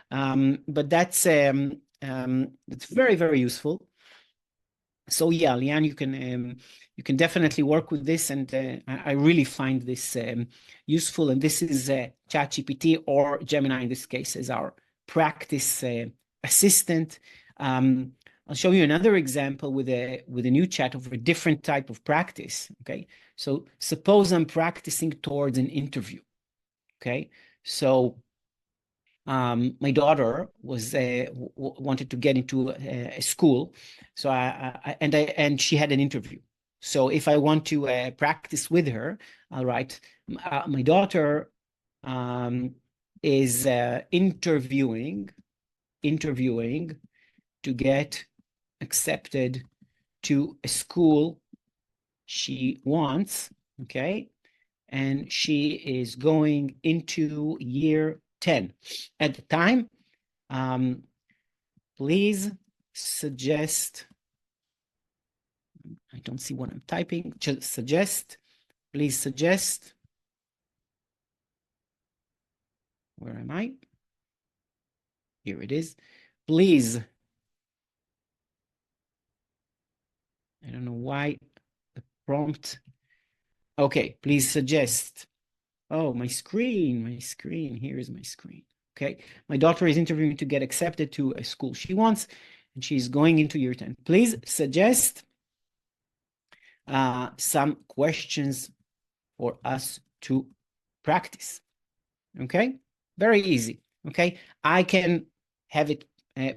But that's very, very useful. So yeah, Lian, you can definitely work with this, and I really find this useful. And this is ChatGPT, or Gemini in this case, as our practice assistant. I'll show you another example with a new chat of a different type of practice. Okay, so suppose I'm practicing towards an interview. Okay, so my daughter was wanted to get into a school, so and she had an interview. So if I want to practice with her, all right, my daughter is interviewing to get accepted to a school she wants. Okay, and she is going into year 10. At the time, please suggest, I don't see what I'm typing, just suggest, please suggest, where am I? Here it is. Please, I don't know why the prompt, okay, please suggest. Oh, my screen, here is my screen. Okay, my daughter is interviewing to get accepted to a school she wants, and she's going into year 10. Please suggest some questions for us to practice. Okay, very easy. Okay, I can have it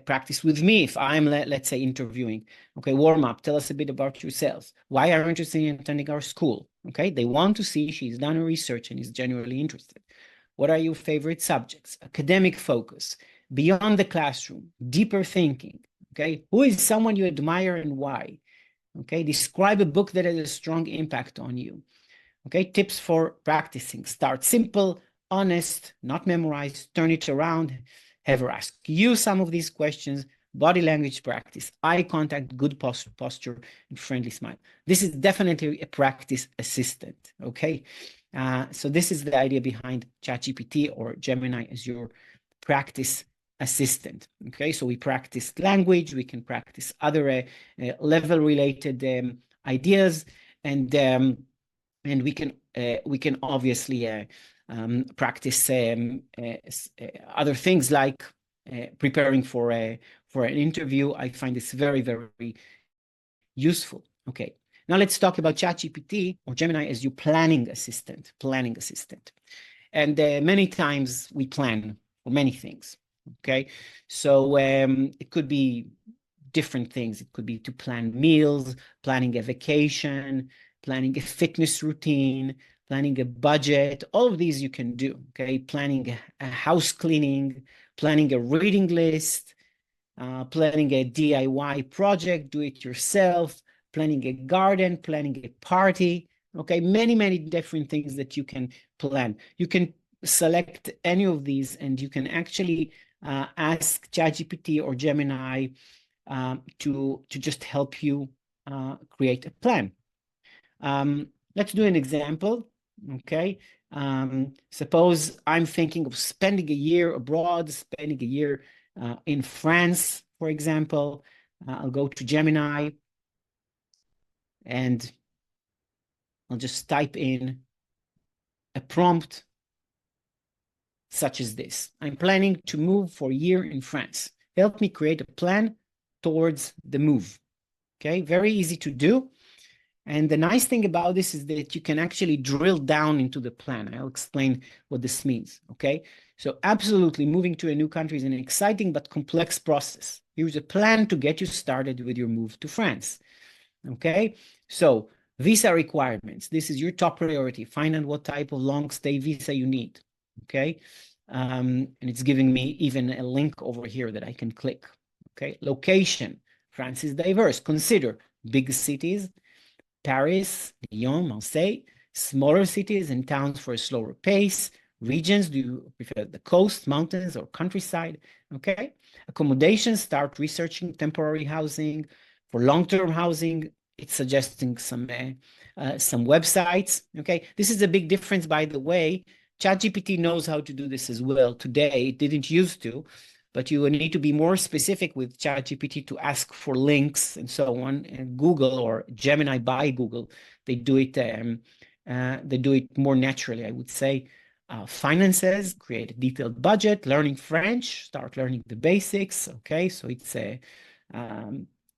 practice with me if I'm, let's say, interviewing. Okay, warm up, tell us a bit about yourselves. Why are you interested in attending our school? Okay, they want to see she's done her research and is genuinely interested. What are your favorite subjects? Academic focus, beyond the classroom, deeper thinking. Okay, who is someone you admire and why? Okay, describe a book that has a strong impact on you. Okay, tips for practicing. Start simple, honest, not memorize, turn it around, have her ask you some of these questions, body language practice, eye contact, good posture, and friendly smile. This is definitely a practice assistant, okay? So this is the idea behind ChatGPT or Gemini as your practice assistant, okay? So we practice language, we can practice other level-related ideas, and we can obviously practice other things like preparing for an interview. I find this very, very useful. Okay, now let's talk about ChatGPT or Gemini as your planning assistant. And many times we plan for many things. Okay, so it could be different things. It could be to plan meals, planning a vacation, planning a fitness routine, planning a budget. All of these you can do, okay? Planning a house cleaning, planning a reading list, planning a DIY project, do it yourself, planning a garden, planning a party, okay? Many, many different things that you can plan. You can select any of these and you can actually ask ChatGPT or Gemini to just help you create a plan. Let's do an example, okay? Suppose I'm thinking of spending a year abroad, spending a year in France, for example. I'll go to Gemini and I'll just type in a prompt such as this. I'm planning to move for a year in France. Help me create a plan towards the move. Okay, very easy to do. And the nice thing about this is that you can actually drill down into the plan. I'll explain what this means, okay? So absolutely, moving to a new country is an exciting but complex process. Here's a plan to get you started with your move to France, okay? So visa requirements. This is your top priority. Find out what type of long stay visa you need, okay? And it's giving me even a link over here that I can click, okay? Location. France is diverse. Consider big cities, Paris, Lyon, Marseille, smaller cities and towns for a slower pace. Regions, do you prefer the coast, mountains, or countryside? Okay. Accommodations, start researching temporary housing. For long-term housing, it's suggesting some websites. Okay. This is a big difference, by the way. ChatGPT knows how to do this as well today. It didn't used to, but you need to be more specific with ChatGPT to ask for links and so on. And Google or Gemini by Google, they do it more naturally, I would say. Finances, create a detailed budget. Learning French, start learning the basics. Okay, so it's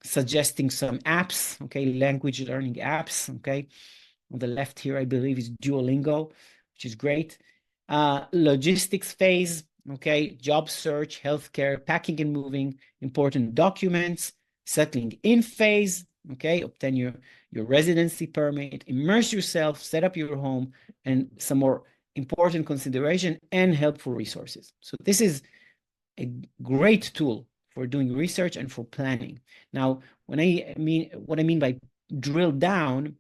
suggesting some apps. Okay, language learning apps. Okay, on the left here, I believe is Duolingo, which is great. Logistics phase. Okay, job search, healthcare, packing and moving, important documents, settling in phase. Okay, obtain your residency permit, immerse yourself, set up your home, and some more important consideration and helpful resources. So this is a great tool for doing research and for planning. Now, what I mean by drill down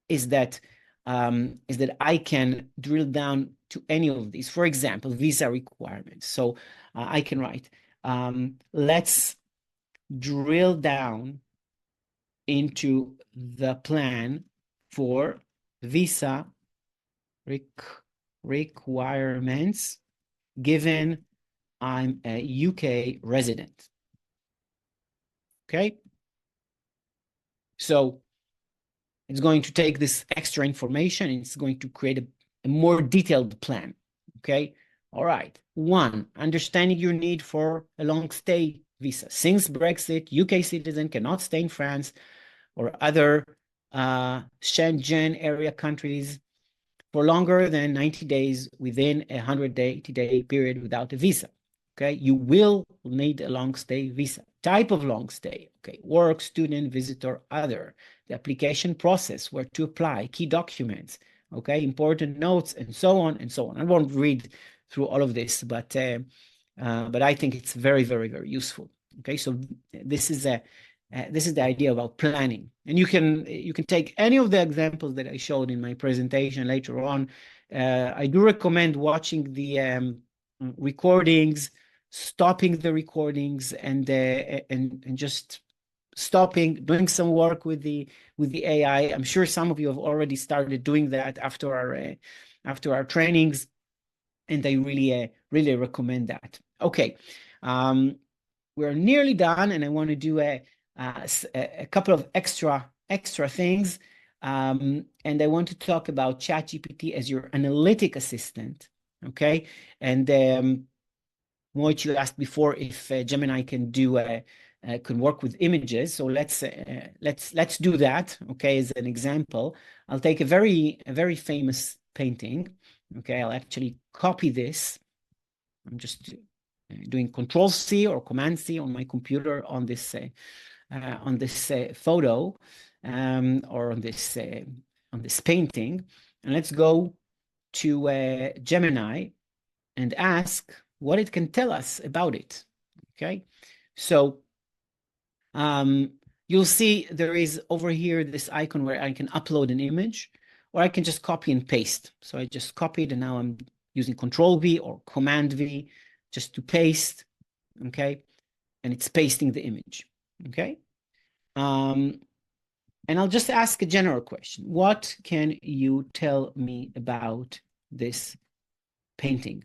is that I can drill down to any of these. For example, visa requirements. So I can write, let's drill down into the plan for visa requirements given I'm a UK resident. Okay. So it's going to take this extra information and it's going to create a more detailed plan. Okay. All right. 1, understanding your need for a long stay visa. Since Brexit, UK citizen cannot stay in France or other Schengen area countries for longer than 90 days within a 180-day period without a visa. Okay, you will need a long stay visa. Type of long stay, okay, work, student, visitor, other. The application process, where to apply, key documents, okay, important notes, and so on and so on. I won't read through all of this, but I think it's very, very, very useful. Okay, so this is the idea about planning, and you can take any of the examples that I showed in my presentation later on. I do recommend watching the recordings, stopping the recordings, and just stopping, doing some work with the AI. I'm sure some of you have already started doing that after our trainings, and I really recommend that. Okay, we're nearly done, and I want to do a couple of extra things, and I want to talk about ChatGPT as your analytic assistant. Okay, and what you asked before, if Gemini can work with images. So let's do that. Okay, as an example, I'll take a very famous painting. Okay, I'll actually copy this. I'm just doing Control C or Command C on my computer on this photo, or on this painting, and let's go to Gemini and ask what it can tell us about it. Okay, so you'll see there is over here this icon where I can upload an image, or I can just copy and paste. So I just copied, and now I'm using Control V or Command V just to paste. Okay, and it's pasting the image. Okay, and I'll just ask a general question. What can you tell me about this painting?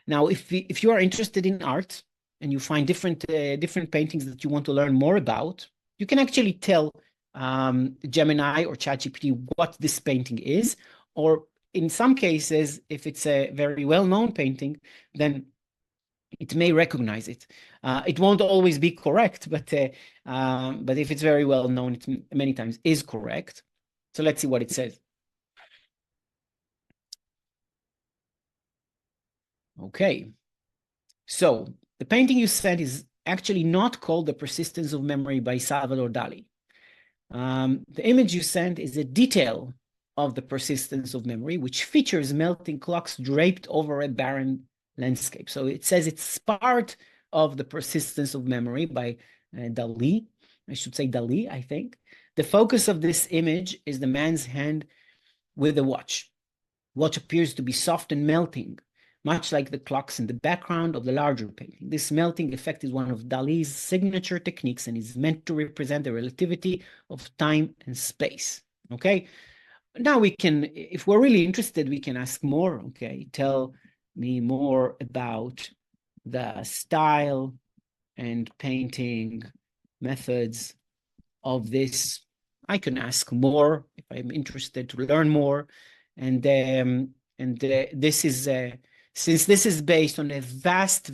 Now, if you are interested in art and you find different paintings that you want to learn more about, you can actually tell Gemini or ChatGPT what this painting is, or in some cases, if it's a very well-known painting, then it may recognize it. It won't always be correct, but if it's very well known, it many times is correct. So let's see what it says. Okay. So the painting you sent is actually not called The Persistence of Memory by Salvador Dali. The image you sent is a detail of the persistence of memory, which features melting clocks draped over a barren landscape. So it says it's part of the persistence of memory by Dali. I should say Dali, I think. The focus of this image is the man's hand with the watch. Watch appears to be soft and melting, much like the clocks in the background of the larger painting. This melting effect is one of Dali's signature techniques and is meant to represent the relativity of time and space. Okay, now we can, if we're really interested, we can ask more. Okay, tell me more about the style and painting methods of this. I can ask more if I'm interested to learn more. And this is since this is based on a vast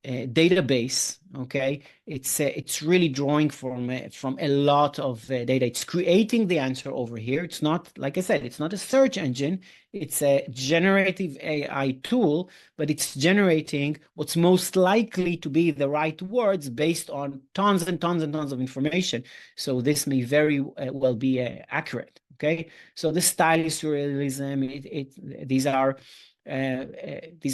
database. Okay, it's really drawing from a lot of data. It's creating the answer over here. It's not, like I said, it's not a search engine. It's a generative AI tool, but it's generating what's most likely to be the right words based on tons and tons and tons of information. So this may very well be accurate. Okay, so the style is surrealism. These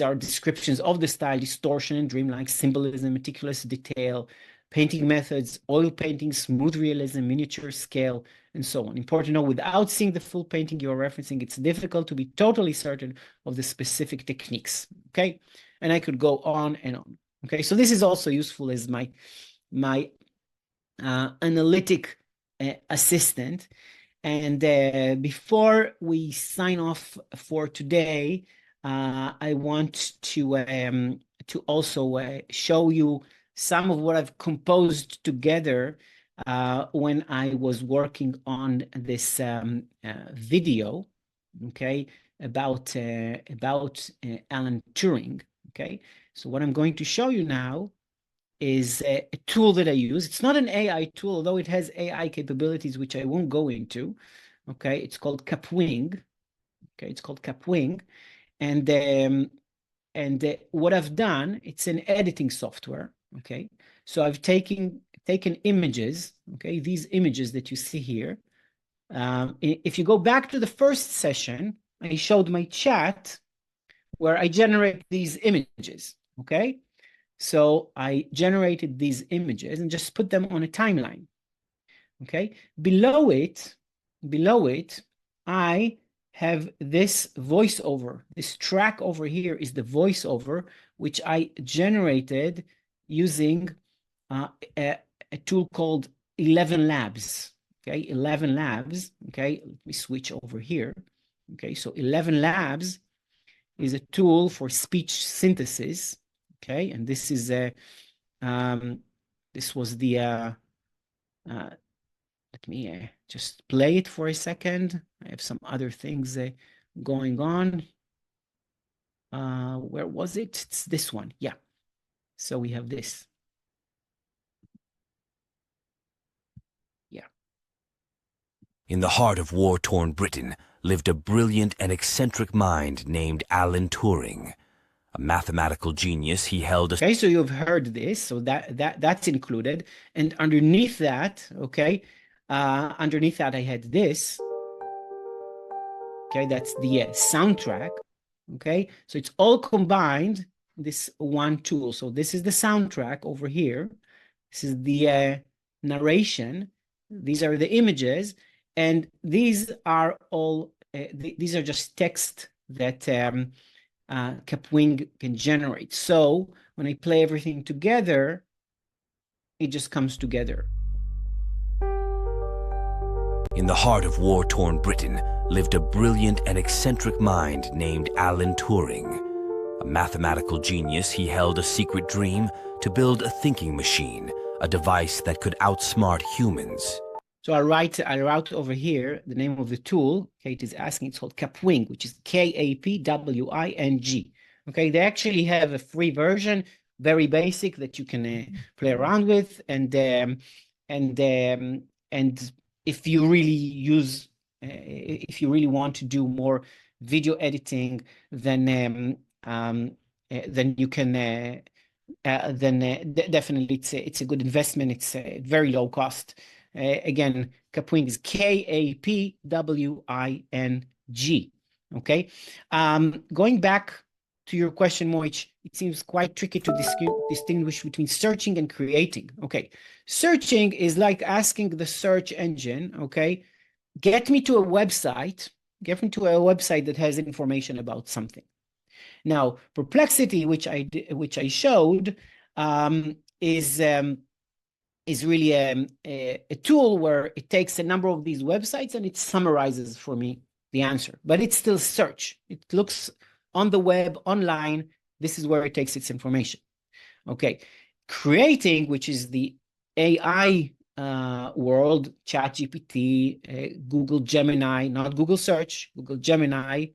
are descriptions of the style: distortion and dreamlike, symbolism, meticulous detail, painting methods, oil painting, smooth realism, miniature scale, and so on. Important to know, without seeing the full painting you're referencing, it's difficult to be totally certain of the specific techniques. Okay, and I could go on and on. Okay, so this is also useful as my analytic assistant. And before we sign off for today, I want to also show you some of what I've composed together when I was working on this video, okay, about Alan Turing. Okay, so what I'm going to show you now is a tool that I use. It's not an AI tool, although it has AI capabilities, which I won't go into. Okay, it's called Kapwing. Okay, it's called Kapwing, and what I've done, it's an editing software. Okay, so I've taken images. Okay, these images that you see here. If you go back to the first session, I showed my chat where I generate these images. Okay. So I generated these images and just put them on a timeline. Okay. Below it, I have this voiceover. This track over here is the voiceover, which I generated using a tool called 11 Labs. Okay, 11 Labs. Okay, let me switch over here. Okay, so 11 Labs is a tool for speech synthesis. Okay, and this is this was the let me just play it for a second. I have some other things going on. Where was it? It's this one. Yeah. So we have this. Yeah. In the heart of war-torn Britain lived a brilliant and eccentric mind named Alan Turing. A mathematical genius, he held a... Okay, so you've heard this, so that's included. And underneath that, okay, underneath that I had this. Okay, that's the soundtrack. Okay, so it's all combined, this one tool. So this is the soundtrack over here. This is the narration. These are the images. And these are all, these are just text that Kapwing can generate. So when I play everything together, it just comes together. In the heart of war-torn Britain lived a brilliant and eccentric mind named Alan Turing. A mathematical genius, he held a secret dream to build a thinking machine, a device that could outsmart humans. So I'll write over here the name of the tool. Okay, it is asking. It's called Kapwing, which is Kapwing. Okay, they actually have a free version, very basic, that you can play around with, and if you really if you really want to do more video editing, then you can. Definitely it's a good investment. It's very low cost. Again, Kapwing is Kapwing. Okay. Going back to your question, Moich, it seems quite tricky to distinguish between searching and creating. Okay. Searching is like asking the search engine, okay, get me to a website that has information about something. Now, perplexity, which I showed, is really a tool where it takes a number of these websites and it summarizes for me the answer. But it's still search. It looks on the web, online. This is where it takes its information. Okay. Creating, which is the AI world, ChatGPT, Google Gemini, not Google Search, Google Gemini.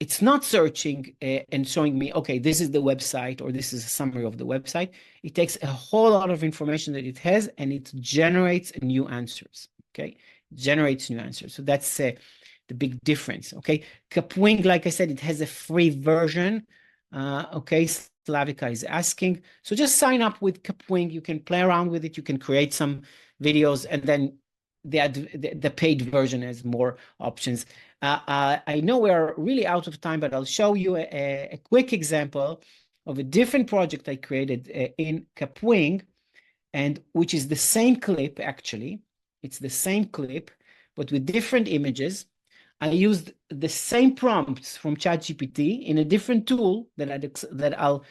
It's not searching and showing me, okay, this is the website or this is a summary of the website. It takes a whole lot of information that it has and it generates new answers, okay? Generates new answers. So that's the big difference, okay? Kapwing, like I said, it has a free version, okay? Slavica is asking. So just sign up with Kapwing. You can play around with it. You can create some videos, and then the paid version has more options. I know we're really out of time, but I'll show you a quick example of a different project I created in Kapwing, and which is the same clip, actually. It's the same clip, but with different images. I used the same prompts from ChatGPT in a different tool that I'll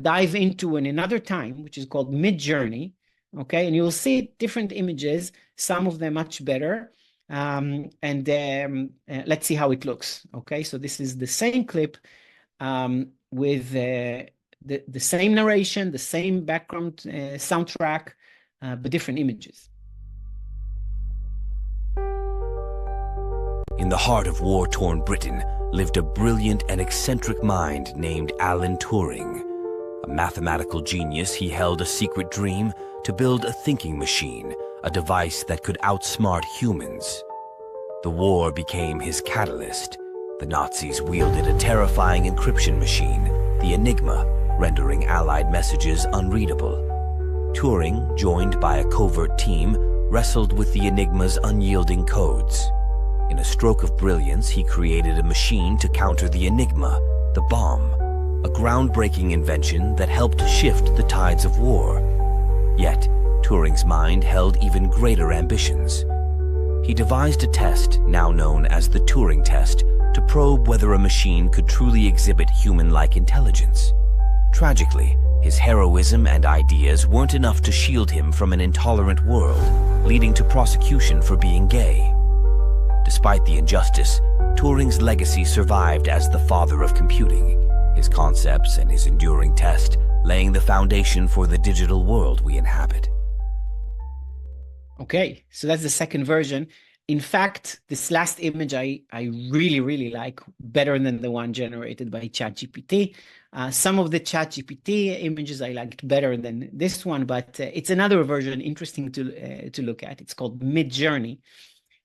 dive into in another time, which is called Midjourney. Okay, and you'll see different images, some of them much better. Let's see how it looks. Okay, so this is the same clip with the same narration, the same background soundtrack, but different images. In the heart of war-torn Britain lived a brilliant and eccentric mind named Alan Turing. A mathematical genius, he held a secret dream to build a thinking machine, a device that could outsmart humans. The war became his catalyst. The Nazis wielded a terrifying encryption machine, the Enigma, rendering Allied messages unreadable. Turing, joined by a covert team, wrestled with the Enigma's unyielding codes. In a stroke of brilliance, he created a machine to counter the Enigma, the bomb, a groundbreaking invention that helped shift the tides of war. Yet, Turing's mind held even greater ambitions. He devised a test, now known as the Turing test, to probe whether a machine could truly exhibit human-like intelligence. Tragically, his heroism and ideas weren't enough to shield him from an intolerant world, leading to prosecution for being gay. Despite the injustice, Turing's legacy survived as the father of computing, his concepts and his enduring test laying the foundation for the digital world we inhabit. Okay, so that's the second version. In fact, this last image I really, really like, better than the one generated by ChatGPT. Some of the ChatGPT images I liked better than this one, but it's another version interesting to look at. It's called Midjourney.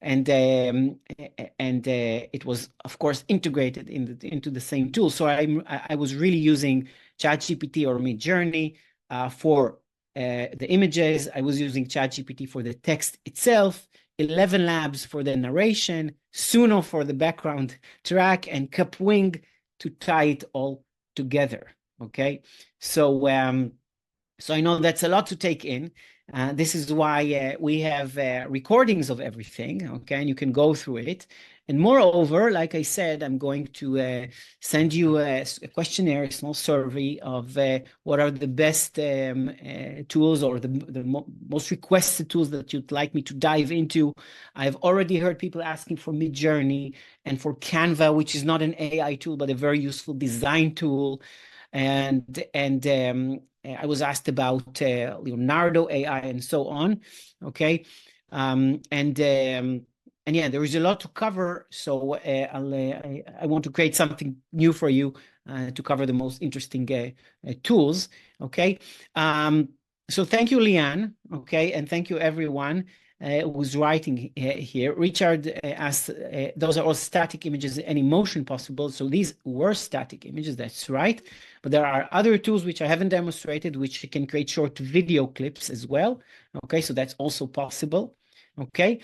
And it was, of course, integrated into the same tool. So I was really using ChatGPT or Midjourney for the images. I was using ChatGPT for the text itself, 11 Labs for the narration, Suno for the background track, and Kapwing to tie it all together. Okay, so I know that's a lot to take in. This is why we have recordings of everything, okay, and you can go through it. And moreover, like I said, I'm going to send you a questionnaire, a small survey of what are the best tools or the most requested tools that you'd like me to dive into. I've already heard people asking for Midjourney and for Canva, which is not an AI tool, but a very useful design tool. And I was asked about Leonardo AI and so on. Okay. And yeah, there is a lot to cover. So I want to create something new for you to cover the most interesting tools. Okay. So thank you, Leanne. Okay, and thank you everyone who's writing here. Richard asked, those are all static images, any motion possible. So these were static images, that's right. But there are other tools which I haven't demonstrated, which can create short video clips as well. Okay, so that's also possible. Okay.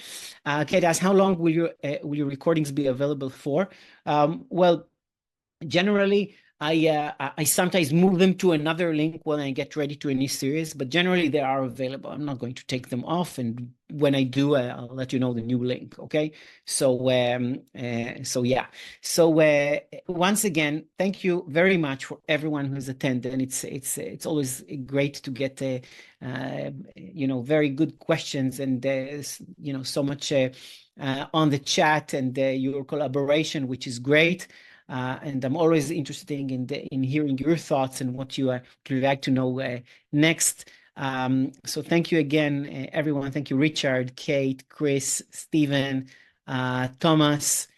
Kate asks, how long will your recordings be available for? Well, generally, I sometimes move them to another link when I get ready to a new series, but generally they are available. I'm not going to take them off, and when I do, I'll let you know the new link. Okay, so yeah. So once again, thank you very much for everyone who's attended, and it's always great to get very good questions and so much on the chat and your collaboration, which is great. And I'm always interested in hearing your thoughts and what you would like to know next. So thank you again, everyone. Thank you, Richard, Kate, Chris, Stephen, Thomas.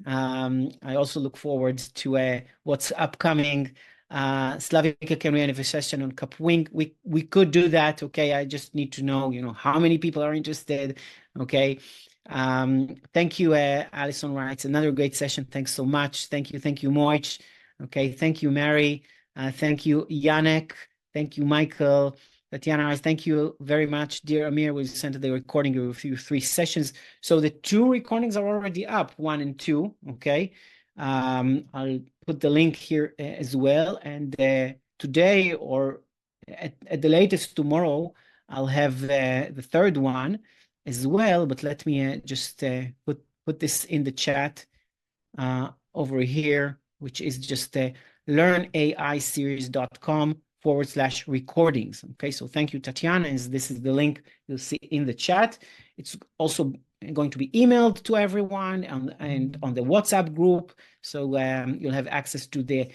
I also look forward to what's upcoming. Slavika, can we have a session on Kapwing? We could do that. Okay, I just need to know, how many people are interested. Okay. Thank you, Alison writes, another great session. Thanks so much. Thank you, Moich. Okay, thank you, Mary. Thank you, Yannick. Thank you, Michael. Tatiana writes, thank you very much, dear Amir. We sent the recording of your 3 sessions. So the 2 recordings are already up, 1 and 2. Okay, I'll put the link here as well. And today, or at the latest tomorrow, I'll have the 3rd one as well, but let me just put this in the chat over here, which is just learnaiseries.com/recordings. Okay, so thank you, Tatiana, and this is the link you'll see in the chat. It's also going to be emailed to everyone and on the WhatsApp group, so you'll have access to the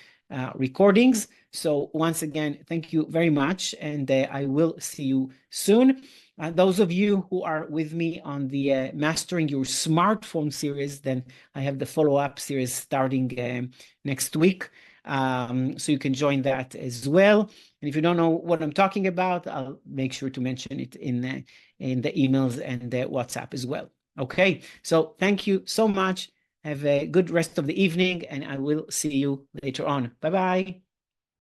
recordings. So once again, thank you very much, and I will see you soon. Those of you who are with me on the Mastering Your Smartphone series, then I have the follow-up series starting next week. So you can join that as well. And if you don't know what I'm talking about, I'll make sure to mention it in the emails and the WhatsApp as well. Okay, so thank you so much. Have a good rest of the evening, and I will see you later on. Bye-bye.